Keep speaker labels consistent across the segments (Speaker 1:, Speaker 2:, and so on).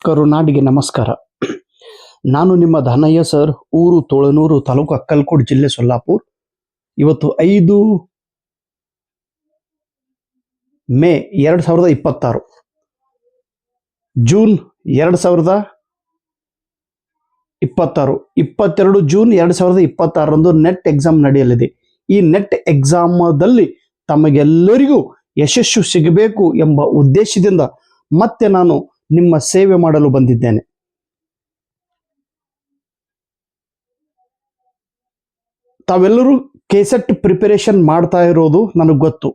Speaker 1: ಕರುನಾಡಿಗೆ ನಮಸ್ಕಾರ. ನಾನು ನಿಮ್ಮ ಧನಯ್ಯ ಸರ್, ಊರು ತೋಳನೂರು, ತಾಲೂಕು ಅಕ್ಕಲಕೋಟ್, ಜಿಲ್ಲೆ ಸೊಲ್ಲಾಪುರ್. ಇವತ್ತು 5 ಮೇ 2026, ಜೂನ್ 2026, 22 ಜೂನ್ 2026ರಂದು ನೆಟ್ ಎಕ್ಸಾಮ್ ನಡೆಯಲಿದೆ. ಈ ನೆಟ್ ಎಕ್ಸಾಮದಲ್ಲಿ ತಮಗೆಲ್ಲರಿಗೂ ಯಶಸ್ಸು ಸಿಗಬೇಕು ಎಂಬ ಉದ್ದೇಶದಿಂದ ಮತ್ತೆ ನಾನು ನಿಮ್ಮ ಸೇವೆ ಮಾಡಲು ಬಂದಿದ್ದೇನೆ. ತಾವೆಲ್ಲರೂ ಕೆಸೆಟ್ ಪ್ರಿಪರೇಷನ್ ಮಾಡ್ತಾ ಇರೋದು ನನಗೆ ಗೊತ್ತು.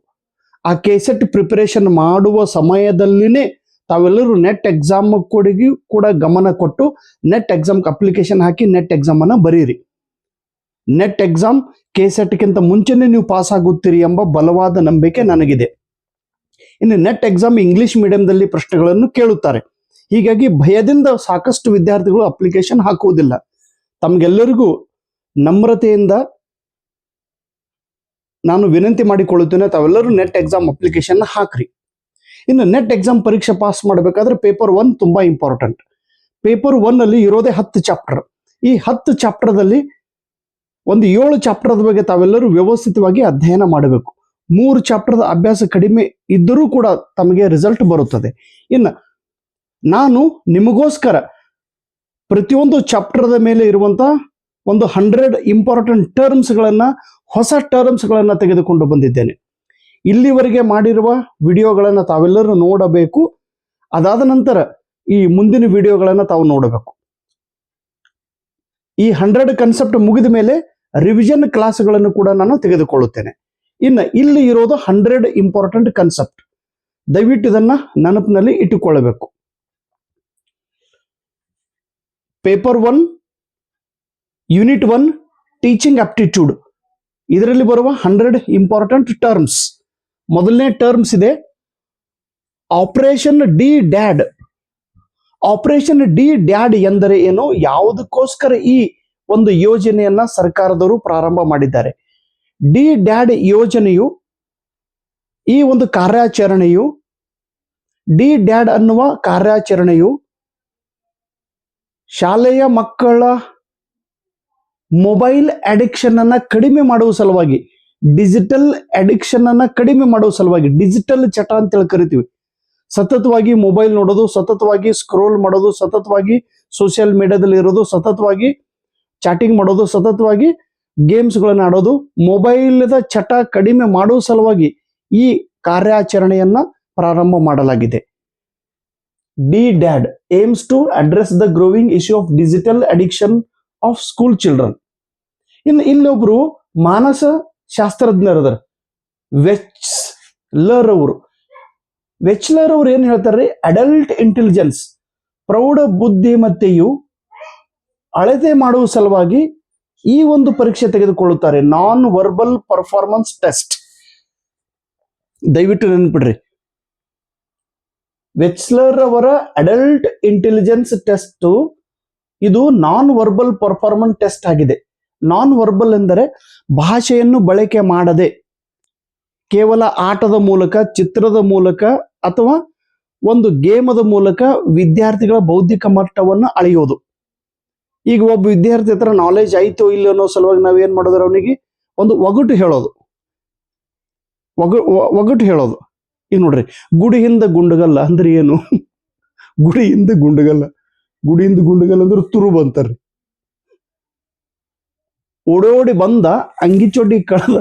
Speaker 1: ಆ ಕೆಸೆಟ್ ಪ್ರಿಪರೇಷನ್ ಮಾಡುವ ಸಮಯದಲ್ಲಿನೇ ತಾವೆಲ್ಲರೂ ನೆಟ್ ಎಕ್ಸಾಮ್ ಕೂಡ ಗಮನ ಕೊಟ್ಟು ನೆಟ್ ಎಕ್ಸಾಮ್ ಅಪ್ಲಿಕೇಶನ್ ಹಾಕಿ ನೆಟ್ ಎಕ್ಸಾಮ್ ಅನ್ನ ಬರೀರಿ. ನೆಟ್ ಎಕ್ಸಾಮ್ ಕೆಸೆಟ್ಗಿಂತ ಮುಂಚೆನೆ ನೀವು ಪಾಸ್ ಆಗುತ್ತೀರಿ ಎಂಬ ಬಲವಾದ ನಂಬಿಕೆ ನನಗಿದೆ. ಇನ್ನು ನೆಟ್ ಎಕ್ಸಾಮ್ ಇಂಗ್ಲಿಷ್ ಮೀಡಿಯಂದಲ್ಲಿ ಪ್ರಶ್ನೆಗಳನ್ನು ಕೇಳುತ್ತಾರೆ. ಹೀಗಾಗಿ ಭಯದಿಂದ ಸಾಕಷ್ಟು ವಿದ್ಯಾರ್ಥಿಗಳು ಅಪ್ಲಿಕೇಶನ್ ಹಾಕುವುದಿಲ್ಲ. ತಮಗೆಲ್ಲರಿಗೂ ನಮ್ರತೆಯಿಂದ ನಾನು ವಿನಂತಿ ಮಾಡಿಕೊಳ್ಳುತ್ತೇನೆ, ತಾವೆಲ್ಲರೂ ನೆಟ್ ಎಕ್ಸಾಮ್ ಅಪ್ಲಿಕೇಶನ್ ಹಾಕ್ರಿ. ಇನ್ನು ನೆಟ್ ಎಕ್ಸಾಮ್ ಪರೀಕ್ಷೆ ಪಾಸ್ ಮಾಡಬೇಕಾದ್ರೆ ಪೇಪರ್ 1 ತುಂಬಾ ಇಂಪಾರ್ಟೆಂಟ್. ಪೇಪರ್ 1 ಅಲ್ಲಿ ಇರೋದೇ 10 ಚಾಪ್ಟರ್. ಈ 10 ಚಾಪ್ಟರ್ದಲ್ಲಿ ಒಂದು 7 ಚಾಪ್ಟರ್ದ ಬಗ್ಗೆ ತಾವೆಲ್ಲರೂ ವ್ಯವಸ್ಥಿತವಾಗಿ ಅಧ್ಯಯನ ಮಾಡಬೇಕು. 3 ಚಾಪ್ಟರ್ದ ಅಭ್ಯಾಸ ಕಡಿಮೆ ಇದ್ದರೂ ಕೂಡ ತಮಗೆ ರಿಸಲ್ಟ್ ಬರುತ್ತದೆ. ಇನ್ನು ನಾನು ನಿಮಗೋಸ್ಕರ ಪ್ರತಿಯೊಂದು ಚಾಪ್ಟರ್ದ ಮೇಲೆ ಇರುವಂತ ಒಂದು 100 ಇಂಪಾರ್ಟೆಂಟ್ ಟರ್ಮ್ಸ್ಗಳನ್ನ, ಹೊಸ ಟರ್ಮ್ಸ್ಗಳನ್ನ ತೆಗೆದುಕೊಂಡು ಬಂದಿದ್ದೇನೆ. ಇಲ್ಲಿವರೆಗೆ ಮಾಡಿರುವ ವಿಡಿಯೋಗಳನ್ನ ತಾವೆಲ್ಲರೂ ನೋಡಬೇಕು. ಅದಾದ ನಂತರ ಈ ಮುಂದಿನ ವಿಡಿಯೋಗಳನ್ನ ತಾವು ನೋಡಬೇಕು. ಈ 100 ಕನ್ಸೆಪ್ಟ್ ಮುಗಿದ ಮೇಲೆ ರಿವಿಷನ್ ಕ್ಲಾಸ್ಗಳನ್ನು ಕೂಡ ನಾನು ತೆಗೆದುಕೊಳ್ಳುತ್ತೇನೆ. ಇನ್ನು ಇಲ್ಲಿ ಇರೋದು 100 ಇಂಪಾರ್ಟೆಂಟ್ ಕನ್ಸೆಪ್ಟ್. ದಯವಿಟ್ಟು ಇದನ್ನ ನೆನಪಿನಲ್ಲಿ ಇಟ್ಟುಕೊಳ್ಳಬೇಕು. ಪೇಪರ್ 1 ಯೂನಿಟ್ 1 ಟೀಚಿಂಗ್ ಆಪ್ಟಿಟ್ಯೂಡ್, ಇದರಲ್ಲಿ ಬರುವ 100 ಇಂಪಾರ್ಟೆಂಟ್ ಟರ್ಮ್ಸ್. ಮೊದಲನೇ ಟರ್ಮ್ಸ್ ಇದೆ operation D dad. Operation D dad ಎಂದರೆ ಏನು, ಯಾವುದಕ್ಕೋಸ್ಕರ ಈ ಒಂದು ಯೋಜನೆಯನ್ನ ಸರ್ಕಾರದವರು ಪ್ರಾರಂಭ ಮಾಡಿದ್ದಾರೆ. ಡಿ ಡ್ಯಾಡ್ ಯೋಜನೆಯು, ಈ ಒಂದು ಕಾರ್ಯಾಚರಣೆಯು, ಡಿ ಡ್ಯಾಡ್ ಅನ್ನುವ ಕಾರ್ಯಾಚರಣೆಯು ಶಾಲೆಯ ಮಕ್ಕಳ ಮೊಬೈಲ್ ಅಡಿಕ್ಷನ್ ಅನ್ನ ಕಡಿಮೆ ಮಾಡುವ ಸಲುವಾಗಿ, ಡಿಜಿಟಲ್ ಅಡಿಕ್ಷನ್ ಅನ್ನ ಕಡಿಮೆ ಮಾಡುವ ಸಲುವಾಗಿ, ಡಿಜಿಟಲ್ ಚಟ ಅಂತೇಳಿ ಕರಿತೀವಿ. ಸತತವಾಗಿ ಮೊಬೈಲ್ ನೋಡೋದು, ಸತತವಾಗಿ ಸ್ಕ್ರೋಲ್ ಮಾಡೋದು, ಸತತವಾಗಿ ಸೋಷಿಯಲ್ ಮೀಡಿಯಾದಲ್ಲಿ ಇರೋದು, ಸತತವಾಗಿ ಚಾಟಿಂಗ್ ಮಾಡೋದು, ಸತತವಾಗಿ ಗೇಮ್ಸ್ಗಳನ್ನ ಆಡೋದು, ಮೊಬೈಲ್ದ ಚಟ ಕಡಿಮೆ ಮಾಡುವ ಸಲುವಾಗಿ ಈ ಕಾರ್ಯಾಚರಣೆಯನ್ನ ಪ್ರಾರಂಭ ಮಾಡಲಾಗಿದೆ. D dad aims to address the growing issue of digital addiction of school children. ಇನ್ನು ಇಲ್ಲೊಬ್ರು ಮಾನಸ ಶಾಸ್ತ್ರಜ್ಞರದಾರ, ವೆಚ್ಲರ್ ಅವರು. ವೆಚ್ಲರ್ ಅವ್ರು ಏನ್ ಹೇಳ್ತಾರೆ, ಅಡಲ್ಟ್ ಇಂಟೆಲಿಜೆನ್ಸ್, ಪ್ರೌಢ ಬುದ್ಧಿಮತ್ತೆಯು ಅಳತೆ ಮಾಡುವ ಸಲುವಾಗಿ ಈ ಒಂದು ಪರೀಕ್ಷೆ ತೆಗೆದುಕೊಳ್ಳುತ್ತಾರೆ, ನಾನ್ ವರ್ಬಲ್ ಪರ್ಫಾರ್ಮೆನ್ಸ್ ಟೆಸ್ಟ್. ದಯವಿಟ್ಟು ನೆನ್ಪಿಡ್ರಿ, ವೆಚ್ಲರ್ ಅವರ ಅಡಲ್ಟ್ ಇಂಟೆಲಿಜೆನ್ಸ್ ಟೆಸ್ಟ್ ಇದು ನಾನ್ ವರ್ಬಲ್ ಪರ್ಫಾರ್ಮೆನ್ಸ್ ಟೆಸ್ಟ್ ಆಗಿದೆ. ನಾನ್ ವರ್ಬಲ್ ಎಂದರೆ ಭಾಷೆಯನ್ನು ಬಳಕೆ ಮಾಡದೆ ಕೇವಲ ಆಟದ ಮೂಲಕ, ಚಿತ್ರದ ಮೂಲಕ ಅಥವಾ ಒಂದು ಗೇಮದ ಮೂಲಕ ವಿದ್ಯಾರ್ಥಿಗಳ ಬೌದ್ಧಿಕ ಮಟ್ಟವನ್ನು ಅಳೆಯೋದು. ಈಗ ಒಬ್ಬ ವಿದ್ಯಾರ್ಥಿ ಹತ್ರ ನಾಲೆಜ್ ಆಯ್ತೋ ಇಲ್ಲ ಅನ್ನೋ ಸಲುವಾಗಿ ನಾವೇನ್ ಮಾಡೋದ್ರ, ಅವನಿಗೆ ಒಂದು ಒಗಟು ಹೇಳೋದು. ಈಗ ನೋಡ್ರಿ, ಗುಡಿಯಿಂದ ಗುಂಡಗಲ್ಲ ಅಂದ್ರೆ ಏನು? ಗುಡಿಯಿಂದ ಗುಂಡಗಲ್ಲ ಅಂದ್ರೆ ತುರುಬ್ ಅಂತಾರ್ರಿ. ಓಡೋಡಿ ಬಂದ ಅಂಗಿ ಚೊಡ್ಡಿ ಕಳೆದ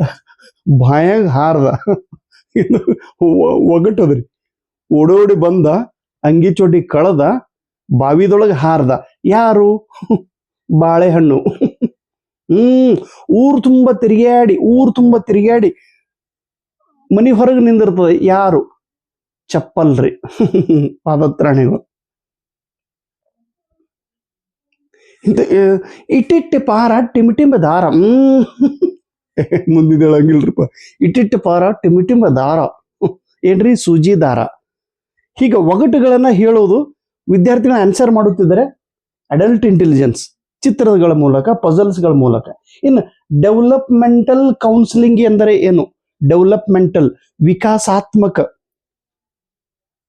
Speaker 1: ಬಾಯಾಗ ಹಾರ್ದ, ಇದು ಒಗಟದ್ರಿ. ಓಡೋಡಿ ಬಂದ ಅಂಗಿ ಚೊಡ್ಡಿ ಕಳೆದ ಬಾವಿದೊಳಗೆ ಹಾರ್ದ. ಯಾರು? ಬಾಳೆಹಣ್ಣು. ಹ್ಮ್ ಊರು ತುಂಬ ತಿರುಗಾಡಿ ಮನಿ ಹೊರಗೆ ನಿಂದಿರ್ತದೆ ಯಾರು? ಚಪ್ಪಲ್ರಿ. ಪಾದತ್ರಾಣಿಗಳು. ಇಟ್ಟಿಟ್ಟು ಪಾರ ಟಿಮಿಟಿಂಬ ದಾರ. ಮುಂದಿದೇಳಂಗಿಲ್ರಿಪ್ಪ. ಇಟ್ಟಿಟ್ಟು ಪಾರ ಟಿಮಿಟಿಂಬ ದಾರ. ಏನ್ರಿ? ಸೂಜಿ ದಾರ. ಹೀಗೆ ಒಗಟುಗಳನ್ನ ಹೇಳೋದು ವಿದ್ಯಾರ್ಥಿಗಳ ಆನ್ಸರ್ ಮಾಡುತ್ತಿದ್ದಾರೆ ಅಡಲ್ಟ್ ಇಂಟೆಲಿಜೆನ್ಸ್ ಚಿತ್ರಗಳ ಮೂಲಕ, ಪಜಲ್ಸ್ಗಳ ಮೂಲಕ. ಇನ್ನು ಡೆವಲಪ್ಮೆಂಟಲ್ ಕೌನ್ಸಿಲಿಂಗ್ ಎಂದರೆ ಏನು? ಡೆವಲಪ್ಮೆಂಟಲ್ ವಿಕಾಸಾತ್ಮಕ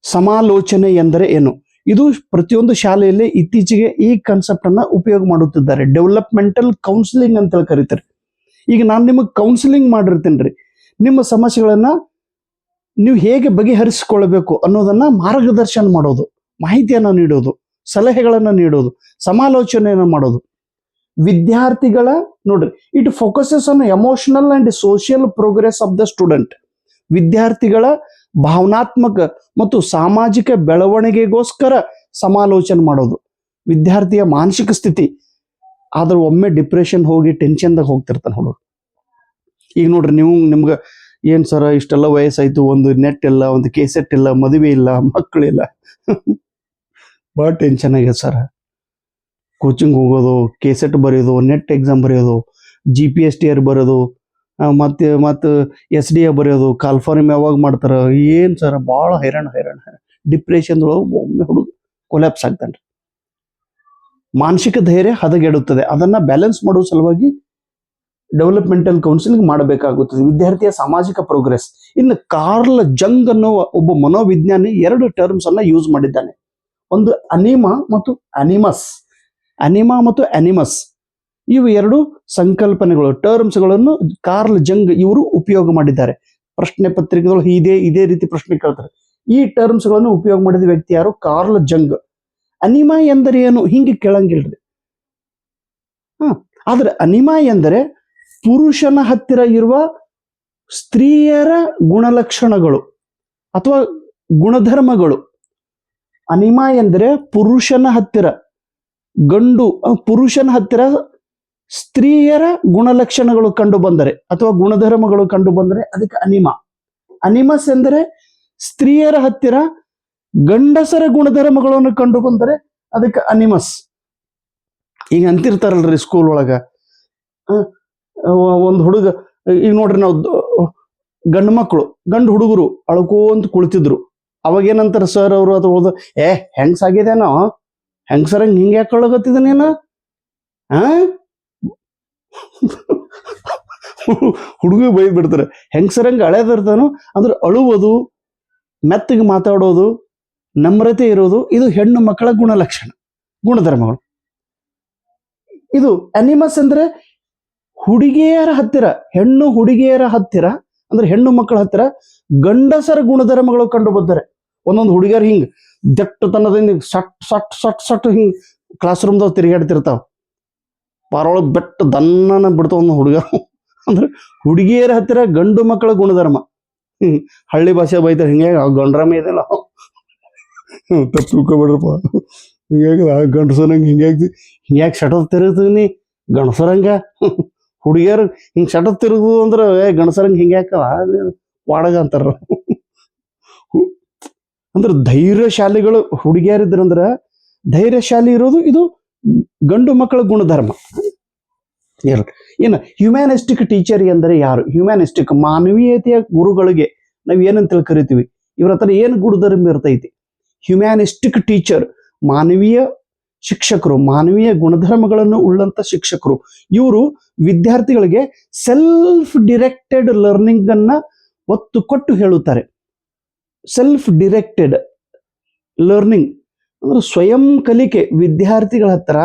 Speaker 1: ಸಮಾಲೋಚನೆ ಎಂದರೆ ಏನು? ಇದು ಪ್ರತಿಯೊಂದು ಶಾಲೆಯಲ್ಲಿ ಇತ್ತೀಚೆಗೆ ಈ ಕಾನ್ಸೆಪ್ಟ್ ಅನ್ನ ಉಪಯೋಗ ಮಾಡುತ್ತಿದ್ದಾರೆ. ಡೆವಲಪ್ಮೆಂಟಲ್ ಕೌನ್ಸಿಲಿಂಗ್ ಅಂತ ಕರೀತಾರೆ. ಈಗ ನಾನು ನಿಮಗೆ ಕೌನ್ಸಿಲಿಂಗ್ ಮಾಡಿರ್ತೀನಿ ರೀ. ನಿಮ್ಮ ಸಮಸ್ಯೆಗಳನ್ನ ನೀವು ಹೇಗೆ ಬಗೆಹರಿಸಿಕೊಳ್ಳಬೇಕು ಅನ್ನೋದನ್ನ ಮಾರ್ಗದರ್ಶನ ಮಾಡೋದು, ಮಾಹಿತಿಯನ್ನ ನೀಡೋದು, ಸಲಹೆಗಳನ್ನ ನೀಡೋದು, ಸಮಾಲೋಚನೆಯನ್ನು ಮಾಡೋದು. ವಿದ್ಯಾರ್ಥಿಗಳ ನೋಡ್ರಿ, it focuses on emotional and social progress of the student. ವಿದ್ಯಾರ್ಥಿಗಳ ಭಾವನಾತ್ಮಕ ಮತ್ತು ಸಾಮಾಜಿಕ ಬೆಳವಣಿಗೆಗೋಸ್ಕರ ಸಮಾಲೋಚನೆ ಮಾಡೋದು. ವಿದ್ಯಾರ್ಥಿಯ ಮಾನಸಿಕ ಸ್ಥಿತಿ. ಆದ್ರೆ ಒಮ್ಮೆ ಡಿಪ್ರೆಷನ್ ಹೋಗಿ ಟೆನ್ಷನ್ದಾಗ ಹೋಗ್ತಿರ್ತಾನೆ ಹುಡುಗ. ಈಗ ನೋಡ್ರಿ, ನಿಮ್ಗೆ ಏನ್ ಸರ ಇಷ್ಟೆಲ್ಲ ವಯಸ್ಸಾಯ್ತು, ಒಂದು ನೆಟ್ ಇಲ್ಲ, ಒಂದು ಕೇಸೆಟ್ ಇಲ್ಲ, ಮದುವೆ ಇಲ್ಲ, ಮಕ್ಕಳಿಲ್ಲ, ಭಾಳ ಟೆನ್ಷನ್ ಆಗ್ಯದ ಸರ್. ಕೋಚಿಂಗ್ ಹೋಗೋದು, ಕೇಸೆಟ್ ಬರೆಯೋದು, ನೆಟ್ ಎಕ್ಸಾಮ್ ಬರೆಯೋದು, GPSTR ಬರೋದು, ಮತ್ತೆ SDA ಬರೆಯೋದು, ಕಾಲ್ಫಾರ್ಮ್ ಯಾವಾಗ ಮಾಡ್ತಾರ, ಏನ್ ಸರ್ ಭಾಳ ಹೈರಾಣ. ಡಿಪ್ರೆಷನ್ ಒಮ್ಮೆ ಹುಡುಗ ಕೊಲ್ಯಾಪ್ಸ್ ಆಗ್ತಾನೆ. ಮಾನಸಿಕ ಧೈರ್ಯ ಹದಗೆಡುತ್ತದೆ. ಅದನ್ನ ಬ್ಯಾಲೆನ್ಸ್ ಮಾಡೋ ಸಲುವಾಗಿ ಡೆವಲಪ್ಮೆಂಟಲ್ ಕೌನ್ಸಿಲಿಂಗ್ ಮಾಡಬೇಕಾಗುತ್ತದೆ. ವಿದ್ಯಾರ್ಥಿಯ ಸಾಮಾಜಿಕ ಪ್ರೋಗ್ರೆಸ್. ಇನ್ನು ಕಾರ್ಲ್ ಜಂಗ್ ಅನ್ನುವ ಒಬ್ಬ ಮನೋವಿಜ್ಞಾನಿ 2 ಟರ್ಮ್ಸ್ ಅನ್ನ ಯೂಸ್ ಮಾಡಿದ್ದಾನೆ. ಒಂದು ಅನಿಮಾ ಮತ್ತು ಅನಿಮಸ್. ಇವು 2 ಸಂಕಲ್ಪನೆಗಳು, ಟರ್ಮ್ಸ್ಗಳನ್ನು ಕಾರ್ಲ್ ಜಂಗ್ ಇವರು ಉಪಯೋಗ ಮಾಡಿದ್ದಾರೆ. ಪ್ರಶ್ನೆ ಪತ್ರಿಕೆಗಳು ಇದೇ ರೀತಿ ಪ್ರಶ್ನೆ ಕೇಳ್ತಾರೆ. ಈ ಟರ್ಮ್ಸ್ಗಳನ್ನು ಉಪಯೋಗ ಮಾಡಿದ ವ್ಯಕ್ತಿ ಯಾರು? ಕಾರ್ಲ್ ಜಂಗ್. ಅನಿಮಾ ಎಂದರೆ ಏನು? ಹಿಂಗೆ ಕೇಳಂಗಿಲ್ರಿ. ಆದ್ರೆ ಅನಿಮಾ ಎಂದರೆ ಪುರುಷನ ಹತ್ತಿರ ಇರುವ ಸ್ತ್ರೀಯರ ಗುಣಲಕ್ಷಣಗಳು ಅಥವಾ ಗುಣಧರ್ಮಗಳು. ಅನಿಮಾ ಎಂದರೆ ಪುರುಷನ ಹತ್ತಿರ ಸ್ತ್ರೀಯರ ಗುಣಲಕ್ಷಣಗಳು ಕಂಡು ಬಂದರೆ ಅಥವಾ ಗುಣಧರ್ಮಗಳು ಕಂಡು ಬಂದರೆ ಅದಕ್ಕೆ ಅನಿಮಾ. ಅನಿಮಸ್ ಎಂದರೆ ಸ್ತ್ರೀಯರ ಹತ್ತಿರ ಗಂಡಸರ ಗುಣಧರ್ಮಗಳನ್ನು ಕಂಡು ಬಂದರೆ ಅದಕ್ಕೆ ಅನಿಮಸ್. ಈಗ ಅಂತಿರ್ತಾರಲ್ರಿ ಸ್ಕೂಲ್ ಒಳಗ, ಒಂದು ಹುಡುಗ, ಈಗ ನೋಡ್ರಿ, ನಾವು ಗಂಡು ಹುಡುಗರು ಅಳ್ಕೋಂತ ಕುಳಿತಿದ್ರು. ಅವಾಗ ಏನಂತಾರ ಸರ್ ಅವರು ಅಥವಾ ಹೆಂಗ್ಸಾಗಿದೇನೋ, ಹೆಂಗಸರಂಗ್ ಹಿಂಗೆ ಯಾಕೆ ಕಳ್ಳಗತ್ತಿದ ನೀನು? ಹುಡುಗ ಬೈದ್ ಬಿಡ್ತಾರೆ. ಹೆಂಗಸರಂಗ್ ಅಳೆದಿರ್ತಾನೋ ಅಂದ್ರೆ ಅಳುವುದು, ಮೆತ್ತಗೆ ಮಾತಾಡೋದು, ನಮ್ರತೆ ಇರೋದು, ಇದು ಹೆಣ್ಣು ಮಕ್ಕಳ ಗುಣಲಕ್ಷಣ, ಗುಣಧರ್ಮಗಳು. ಇದು ಅನಿಮಸ್ ಅಂದ್ರೆ ಹೆಣ್ಣು ಹುಡುಗಿಯರ ಹತ್ತಿರ ಅಂದ್ರೆ ಹೆಣ್ಣು ಮಕ್ಕಳ ಹತ್ತಿರ ಗಂಡಸರ ಗುಣಧರ್ಮಗಳು ಕಂಡು ಬರ್ತಾರೆ. ಒಂದೊಂದು ಹುಡುಗಿಯರು ಹಿಂಗ್ ದಟ್ಟತನದಿಂದ ಸಟ್ ಹಿಂಗ್ ಕ್ಲಾಸ್ ರೂಮ್ದಾಗ ತಿರುಗಾಡ್ತಿರ್ತಾವ. ಪಾರೊಳಗೆ ದನ್ನನ ಬಿಡ್ತಾವ ಒಂದು ಹುಡುಗ. ಅಂದ್ರೆ ಹುಡುಗಿಯರ ಹತ್ತಿರ ಗಂಡು ಮಕ್ಕಳ ಗುಣಧರ್ಮ. ಹಳ್ಳಿ ಭಾಷೆ ಬೈತಾರೆ, ಹಿಂಗೆ ಗಂಡ್ರಮ ಇದೆಲ್ಲ ತಪ್ಪು ತಿಳ್ಕೊಬೇಡ್ರಪ್ಪ. ಹಿಂಗಾಗಿ ಗಂಡಸರಂಗ ಹಿಂಗ್ಯಾಕೆ ಶಟದ್ ತಿರುಗ್ತೀನಿ ಗಂಡಸರಂಗ, ಹುಡುಗಿಯರು ಹಿಂಗ್ ಶಟದ್ ತಿರುಗುದು ಅಂದ್ರೆ ಗಂಡಸರಂಗ ಹಿಂಗ್ಯಾಕ ವಾಡಗ ಅಂತಾರ. ಅಂದ್ರೆ ಧೈರ್ಯಶಾಲಿಗಳು ಹುಡುಗಿಯರಿದ್ರಂದ್ರ ಧೈರ್ಯಶಾಲಿ ಇರೋದು ಇದು ಗಂಡು ಮಕ್ಕಳ ಗುಣಧರ್ಮ. ಏನು ಹ್ಯುಮ್ಯಾನಿಸ್ಟಿಕ್ ಟೀಚರ್ ಎಂದರೆ ಯಾರು? ಹ್ಯುಮ್ಯಾನಿಸ್ಟಿಕ್ ಮಾನವೀಯತೆಯ ಗುರುಗಳಿಗೆ ನಾವು ಏನಂತ ಕರಿತೀವಿ? ಇವ್ರ ಹತ್ರ ಏನು ಗುಣಧರ್ಮ ಇರ್ತೈತಿ? ಹ್ಯುಮ್ಯಾನಿಸ್ಟಿಕ್ ಟೀಚರ್, ಮಾನವೀಯ ಶಿಕ್ಷಕರು, ಮಾನವೀಯ ಗುಣಧರ್ಮಗಳನ್ನು ಉಳ್ಳಂತ ಶಿಕ್ಷಕರು. ಇವರು ವಿದ್ಯಾರ್ಥಿಗಳಿಗೆ ಸೆಲ್ಫ್ ಡಿರೆಕ್ಟೆಡ್ ಲರ್ನಿಂಗ್ ಅನ್ನ ಒತ್ತು ಕೊಟ್ಟು ಹೇಳುತ್ತಾರೆ. ಸೆಲ್ಫ್ ಡಿರೆಕ್ಟೆಡ್ ಲರ್ನಿಂಗ್ ಅಂದ್ರೆ ಸ್ವಯಂ ಕಲಿಕೆ. ವಿದ್ಯಾರ್ಥಿಗಳ ಹತ್ರ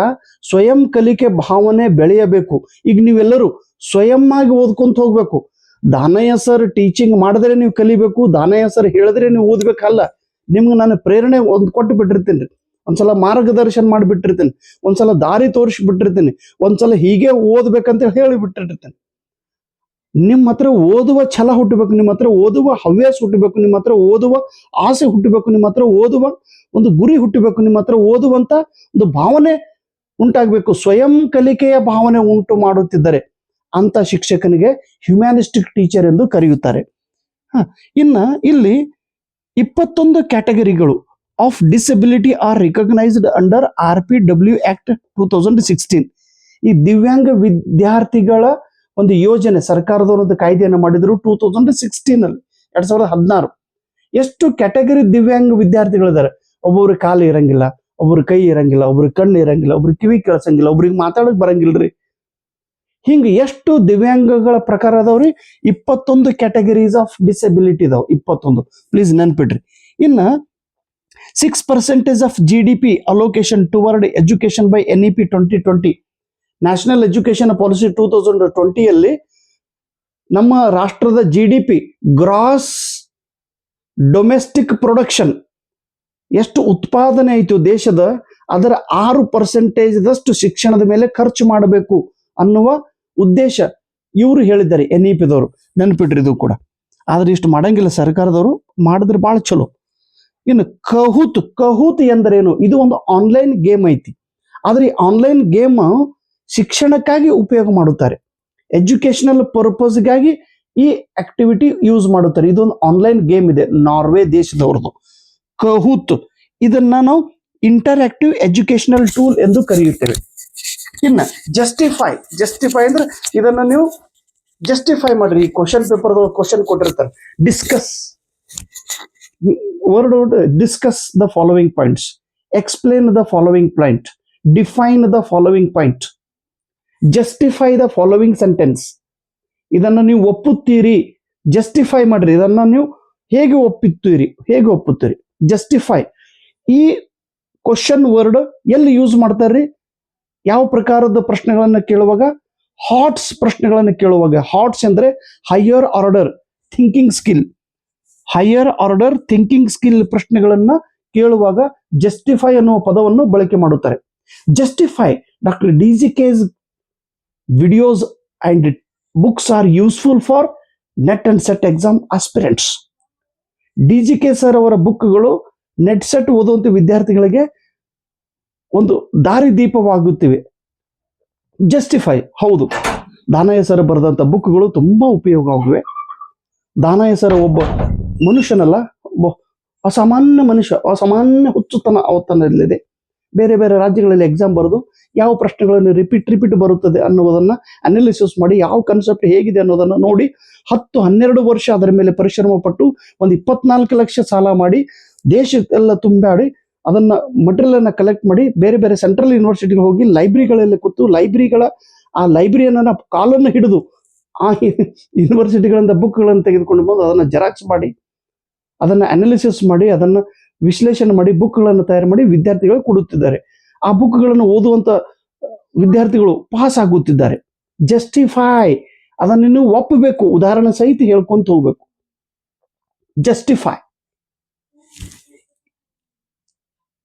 Speaker 1: ಸ್ವಯಂ ಕಲಿಕೆ ಭಾವನೆ ಬೆಳೆಯಬೇಕು. ಈಗ ನೀವೆಲ್ಲರೂ ಸ್ವಯಂ ಆಗಿ ಓದ್ಕೊಂತ ಹೋಗ್ಬೇಕು. ದಾನಯ್ಯ ಸರ್ ಟೀಚಿಂಗ್ ಮಾಡಿದ್ರೆ ನೀವು ಕಲಿಬೇಕು, ದಾನಯ್ಯ ಸರ್ ಹೇಳಿದ್ರೆ ನೀವು ಓದ್ಬೇಕಲ್ಲ. ನಿಮ್ಗೆ ನಾನು ಪ್ರೇರಣೆ ಕೊಟ್ಟು ಬಿಟ್ಟಿರ್ತೀನಿ, ಒಂದ್ಸಲ ಮಾರ್ಗದರ್ಶನ ಮಾಡಿಬಿಟ್ಟಿರ್ತೀನಿ, ಒಂದ್ಸಲ ದಾರಿ ತೋರಿಸ್ಬಿಟ್ಟಿರ್ತೀನಿ, ಒಂದ್ಸಲ ಹೀಗೆ ಓದ್ಬೇಕಂತ ಹೇಳಿ ಬಿಟ್ಟಿರ್ತೀನಿ. ನಿಮ್ಮ ಹತ್ರ ಓದುವ ಛಲ ಹುಟ್ಟಬೇಕು, ನಿಮ್ಮ ಹತ್ರ ಓದುವ ಹವ್ಯಾಸ ಹುಟ್ಟಬೇಕು, ನಿಮ್ಮ ಹತ್ರ ಓದುವ ಆಸೆ ಹುಟ್ಟಬೇಕು, ನಿಮ್ಮ ಹತ್ರ ಓದುವ ಒಂದು ಗುರಿ ಹುಟ್ಟಬೇಕು, ನಿಮ್ಮ ಹತ್ರ ಓದುವಂತ ಒಂದು ಭಾವನೆ ಉಂಟಾಗಬೇಕು, ಸ್ವಯಂ ಕಲಿಕೆಯ ಭಾವನೆ ಉಂಟು ಮಾಡುತ್ತಿದ್ದರೆ ಅಂತ ಶಿಕ್ಷಕನಿಗೆ ಹ್ಯುಮ್ಯಾನಿಸ್ಟಿಕ್ ಟೀಚರ್ ಎಂದು ಕರೆಯುತ್ತಾರೆ. ಇನ್ನ ಇಲ್ಲಿ 21 ಕ್ಯಾಟಗರಿಗಳು of disability are recognised under RPW act 2016. ಈ ದಿವ್ಯಾಂಗ ವಿದ್ಯಾರ್ಥಿಗಳ ಒಂದು ಯೋಜನೆ ಸರ್ಕಾರದವರು ಒಂದು ಕಾಯ್ದೆಯನ್ನು ಮಾಡಿದ್ರು 2016 ಅಲ್ಲಿ, 2016. ಎಷ್ಟು ಕ್ಯಾಟಗರಿ ದಿವ್ಯಾಂಗ ವಿದ್ಯಾರ್ಥಿಗಳಿದ್ದಾರೆ. ಒಬ್ಬೊಬ್ರು ಕಾಲು ಇರಂಗಿಲ್ಲ, ಒಬ್ರು ಕೈ ಇರಂಗಿಲ್ಲ, ಒಬ್ರು ಕಣ್ಣು ಇರಂಗಿಲ್ಲ, ಒಬ್ರು ಕಿವಿ ಕೇಳಿಸಂಗಿಲ್ಲ, ಒಬ್ರಿಗೆ ಮಾತಾಡಕ್ ಬರಂಗಿಲ್ರಿ. ಹಿಂಗೆ ಎಷ್ಟು ದಿವ್ಯಾಂಗಗಳ ಪ್ರಕಾರ ಅದಾವ್ರಿ? 21 ಕ್ಯಾಟಗರೀಸ್ ಆಫ್ ಡಿಸಬಿಲಿಟಿ ಇದಾವ. 21, ಪ್ಲೀಸ್ ನೆನ್ಪಿಡ್ರಿ. ಇನ್ನ 6% of GDP allocation toward education by NEP 2020, national education policy 2020 ಅಲ್ಲಿ ನಮ್ಮ ರಾಷ್ಟ್ರದ GDP, ಗ್ರಾಸ್ ಡೊಮೆಸ್ಟಿಕ್ ಪ್ರೊಡಕ್ಷನ್, ಎಷ್ಟು ಉತ್ಪಾದನೆ ಆಯಿತು ದೇಶದ, ಅದರ 6% ಶಿಕ್ಷಣದ ಮೇಲೆ ಖರ್ಚು ಮಾಡಬೇಕು ಅನ್ನುವ ಉದ್ದೇಶ ಇವರು ಹೇಳಿದ್ದಾರೆ, NEP ದವರು. ನೆನಪಿಡ್ರಿ ಇದು ಕೂಡ. ಆದ್ರೆ ಇಷ್ಟು ಮಾಡಂಗಿಲ್ಲ ಸರ್ಕಾರದವರು, ಮಾಡಿದ್ರೆ ಬಹಳ ಚಲೋ. ಇನ್ನು ಕಹೂತ್ ಎಂದರೇನು? ಇದು ಒಂದು ಆನ್ಲೈನ್ ಗೇಮ್ ಐತಿ. ಆದ್ರೆ ಈ ಆನ್ಲೈನ್ ಗೇಮ್ ಶಿಕ್ಷಣಕ್ಕಾಗಿ ಉಪಯೋಗ ಮಾಡುತ್ತಾರೆ, ಎಜುಕೇಶನಲ್ ಪರ್ಪಸ್ಗಾಗಿ ಈ ಆಕ್ಟಿವಿಟಿ ಯೂಸ್ ಮಾಡುತ್ತಾರೆ. ಇದೊಂದು ಆನ್ಲೈನ್ ಗೇಮ್ ಇದೆ, ನಾರ್ವೆ ದೇಶದವ್ರದ್ದು ಕಹೂತ್. ಇದನ್ನ ನಾವು ಇಂಟರಾಕ್ಟಿವ್ ಎಜುಕೇಶನಲ್ ಟೂಲ್ ಎಂದು ಕರೆಯುತ್ತೇವೆ. ಇನ್ನ ಜಸ್ಟಿಫೈ ಅಂದ್ರೆ ಇದನ್ನ ನೀವು ಜಸ್ಟಿಫೈ ಮಾಡ್ರಿ. ಈ ಕ್ವಶನ್ ಪೇಪರ್ ಕ್ವಶನ್ ಕೊಟ್ಟಿರ್ತಾರೆ, discuss discuss the following points, explain the following point, define the following point, justify the following sentence. ಇದನ್ನ ನೀವು ಒಪ್ಪುತ್ತೀರಿ, ಜಸ್ಟಿಫೈ ಮಾಡ್ರಿ. ಇದನ್ನ ನೀವು ಹೇಗೆ ಒಪ್ಪುತ್ತೀರಿ ಜಸ್ಟಿಫೈ. ಈ ಕ್ವಶನ್ ವರ್ಡ್ ಎಲ್ಲಿ ಯೂಸ್ ಮಾಡ್ತಾರ್ರಿ? ಯಾವ ಪ್ರಕಾರದ ಪ್ರಶ್ನೆಗಳನ್ನ ಕೇಳುವಾಗ? ಹಾಟ್ಸ್ ಪ್ರಶ್ನೆಗಳನ್ನು ಕೇಳುವಾಗ. ಹಾಟ್ಸ್ ಅಂದ್ರೆ higher order thinking skill, higher order thinking skill ಪ್ರಶ್ನೆಗಳನ್ನ ಕೇಳುವಾಗ ಜಸ್ಟಿಫೈ ಅನ್ನುವ ಪದವನ್ನು ಬಳಕೆ ಮಾಡುತ್ತಾರೆ. Justify doctor DGK's videos and books are useful for NET and SET exam aspirants. DGK sir ಅವರ ಬುಕ್ಗಳು ನೆಟ್ ಸೆಟ್ ಓದುವಂತ ವಿದ್ಯಾರ್ಥಿಗಳಿಗೆ ಒಂದು ದಾರಿದೀಪವಾಗುತ್ತಿವೆ. ಜಸ್ಟಿಫೈ ಹೌದು, ದಾನಯ್ಯ ಸರ್ ಬರೆದಂತ ಬುಕ್ಗಳು ತುಂಬಾ ಉಪಯೋಗ ಆಗಿವೆ. ದಾನಯ್ಯ ಸರ್ ಒಬ್ಬ ಮನುಷ್ಯನಲ್ಲ, ಒಬ್ಬ ಅಸಾಮಾನ್ಯ ಮನುಷ್ಯ, ಅಸಾಮಾನ್ಯ ಹುಚ್ಚುತನ ಅವತನದಲ್ಲಿದೆ. ಬೇರೆ ಬೇರೆ ರಾಜ್ಯಗಳಲ್ಲಿ ಎಕ್ಸಾಮ್ ಬರೆದು ಯಾವ ಪ್ರಶ್ನೆಗಳನ್ನು ರಿಪೀಟ್ ಬರುತ್ತದೆ ಅನ್ನೋದನ್ನ ಅನಾಲಿಸಿಸ್ ಮಾಡಿ, ಯಾವ ಕಾನ್ಸೆಪ್ಟ್ ಹೇಗಿದೆ ಅನ್ನೋದನ್ನ ನೋಡಿ 10-12 ವರ್ಷ ಅದರ ಮೇಲೆ ಪರಿಶ್ರಮ ಪಟ್ಟು ಒಂದು 24 ಲಕ್ಷ ಸಾಲ ಮಾಡಿ ದೇಶಕ್ಕೆಲ್ಲ ತುಂಬಾಡಿ ಅದನ್ನ ಮಟೀರಿಯಲ್ ಅನ್ನ ಕಲೆಕ್ಟ್ ಮಾಡಿ ಬೇರೆ ಬೇರೆ ಸೆಂಟ್ರಲ್ ಯೂನಿವರ್ಸಿಟಿಗೆ ಹೋಗಿ ಲೈಬ್ರರಿಗಳಲ್ಲಿ ಕೂತು ಆ ಲೈಬ್ರರಿಯನ್ನ ಕಾಲನ್ನು ಹಿಡಿದು ಆ ಯೂನಿವರ್ಸಿಟಿಗಳಿಂದ ಬುಕ್ಗಳನ್ನು ತೆಗೆದುಕೊಂಡು ಬಂದು ಅದನ್ನ ಜೆರಾಕ್ಸ್ ಮಾಡಿ, ಅದನ್ನ ಅನಾಲಿಸಿಸ್ ಮಾಡಿ, ಅದನ್ನ ವಿಶ್ಲೇಷಣೆ ಮಾಡಿ ಬುಕ್ಗಳನ್ನು ತಯಾರು ಮಾಡಿ ವಿದ್ಯಾರ್ಥಿಗಳು ಕೊಡುತ್ತಿದ್ದಾರೆ. ಆ ಬುಕ್ಗಳನ್ನು ಓದುವಂತ ವಿದ್ಯಾರ್ಥಿಗಳು ಪಾಸ್ ಆಗುತ್ತಿದ್ದಾರೆ. ಜಸ್ಟಿಫೈ ಅದನ್ನು ನೀವು ಒಪ್ಪಬೇಕು, ಉದಾಹರಣೆ ಸಹಿತ ಹೇಳ್ಕೊಂತ ಹೋಗ್ಬೇಕು. ಜಸ್ಟಿಫೈ.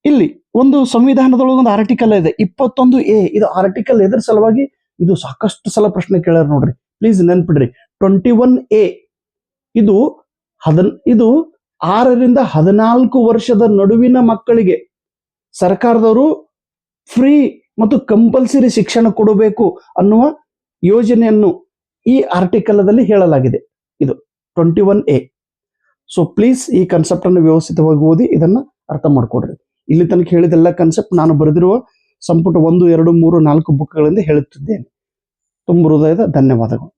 Speaker 1: ಇಲ್ಲಿ ಒಂದು ಸಂವಿಧಾನದೊಳಗೆ ಒಂದು ಆರ್ಟಿಕಲ್ ಇದೆ 21A. ಇದು ಆರ್ಟಿಕಲ್ ಎದ್ರ ಸಲುವಾಗಿ? ಇದು ಸಾಕಷ್ಟು ಸಲ ಪ್ರಶ್ನೆ ಕೇಳ್ಯಾರ ನೋಡ್ರಿ, ಪ್ಲೀಸ್ ನೆನ್ಪಿಡ್ರಿ. 21A ಇದು 6 ರಿಂದ 14 ವರ್ಷದ ನಡುವಿನ ಮಕ್ಕಳಿಗೆ ಸರ್ಕಾರದವರು ಫ್ರೀ ಮತ್ತು ಕಂಪಲ್ಸರಿ ಶಿಕ್ಷಣ ಕೊಡಬೇಕು ಅನ್ನುವ ಯೋಜನೆಯನ್ನು ಈ ಆರ್ಟಿಕಲ್ದಲ್ಲಿ ಹೇಳಲಾಗಿದೆ. ಇದು 21A. ಸೊ ಪ್ಲೀಸ್ ಈ ಕಾನ್ಸೆಪ್ಟ್ ಅನ್ನು ವ್ಯವಸ್ಥಿತವಾಗಿ ಓದಿ ಇದನ್ನ ಅರ್ಥ ಮಾಡ್ಕೊಡ್ರಿ. ಇಲ್ಲಿ ತನಕ ಹೇಳಿದೆಲ್ಲ ಕಾನ್ಸೆಪ್ಟ್ ನಾನು ಬರೆದಿರುವ ಸಂಪುಟ 1, 2, 3, 4 ಬುಕ್ಗಳಿಂದ ಹೇಳುತ್ತಿದ್ದೇನೆ. ತುಂಬ ಹೃದಯದ ಧನ್ಯವಾದಗಳು.